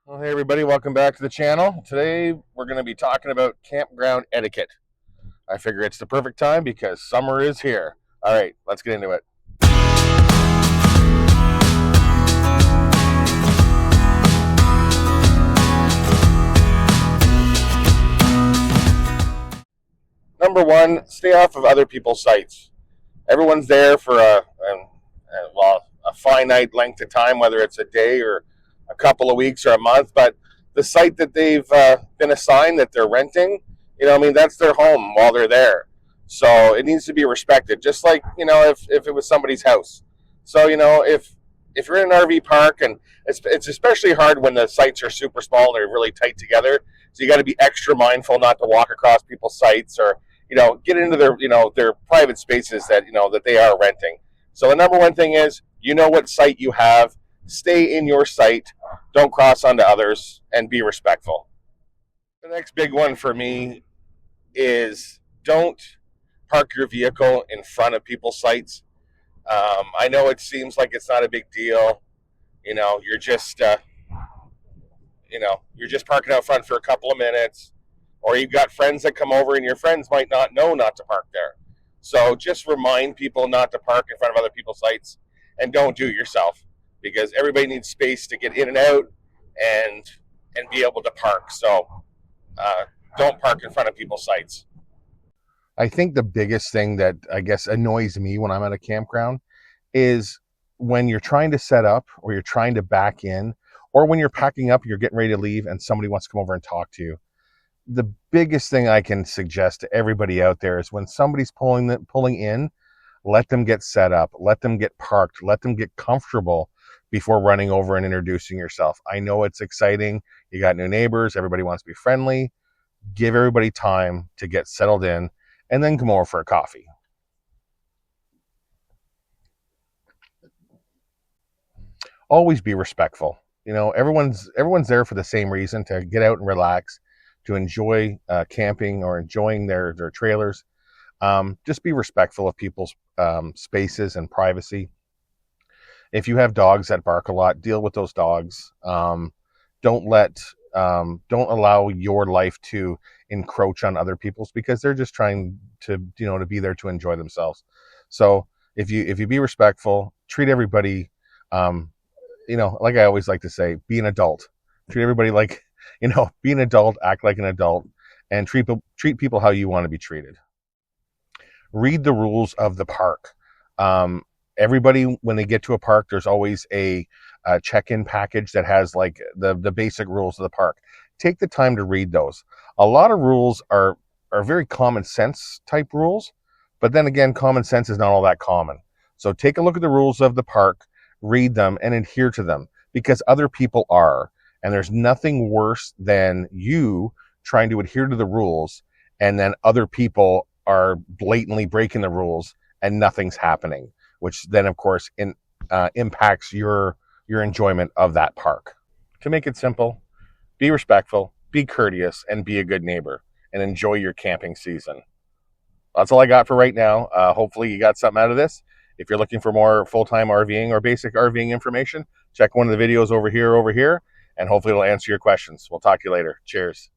Well, hey everybody, welcome back to the channel. Today we're going to be talking about campground etiquette. I figure it's the perfect time because summer is here. All right, let's get into it. Number one, stay off of other people's sites. Everyone's there for a finite length of time, whether it's a day or a couple of weeks or a month. But the site that they've been assigned that they're renting, that's their home while they're there. So it needs to be respected, just like if it was somebody's house. So if you're in an RV park, and it's especially hard when the sites are super small and they're really tight together. So you got to be extra mindful not to walk across people's sites or get into their private spaces that they are renting. So the number one thing is, what site you have, stay in your site, don't cross onto others, and be respectful. The next big one for me is don't park your vehicle in front of people's sites. I know it seems like it's not a big deal. You're just you're just parking out front for a couple of minutes, or you've got friends that come over and your friends might not know not to park there. So just remind people not to park in front of other people's sites, and don't do it yourself, because everybody needs space to get in and out and be able to park. So don't park in front of people's sites. I think the biggest thing that I guess annoys me when I'm at a campground is when you're trying to set up, or you're trying to back in, or when you're packing up, you're getting ready to leave and somebody wants to come over and talk to you. The biggest thing I can suggest to everybody out there is when somebody's pulling in, let them get set up, let them get parked, let them get comfortable before running over and introducing yourself. I know it's exciting. You got new neighbors. Everybody wants to be friendly. Give everybody time to get settled in, and then come over for a coffee. Always be respectful. Everyone's there for the same reason, to get out and relax, to enjoy camping or enjoying their trailers. Just be respectful of people's spaces and privacy. If you have dogs that bark a lot, deal with those dogs. Don't allow your life to encroach on other people's, because they're just trying to be there to enjoy themselves. So if you be respectful, treat everybody, like I always like to say, be an adult. Treat everybody like, be an adult, act like an adult, and treat people how you want to be treated. Read the rules of the park. Everybody, when they get to a park, there's always a check-in package that has like the basic rules of the park. Take the time to read those. A lot of rules are very common sense type rules, but then again, common sense is not all that common. So take a look at the rules of the park, read them, and adhere to them, because other people are. And there's nothing worse than you trying to adhere to the rules, and then other people are blatantly breaking the rules and nothing's happening, which then, of course, impacts your enjoyment of that park. To make it simple, be respectful, be courteous, and be a good neighbor, and enjoy your camping season. That's all I got for right now. Hopefully you got something out of this. If you're looking for more full-time RVing or basic RVing information, check one of the videos over here, and hopefully it'll answer your questions. We'll talk to you later. Cheers.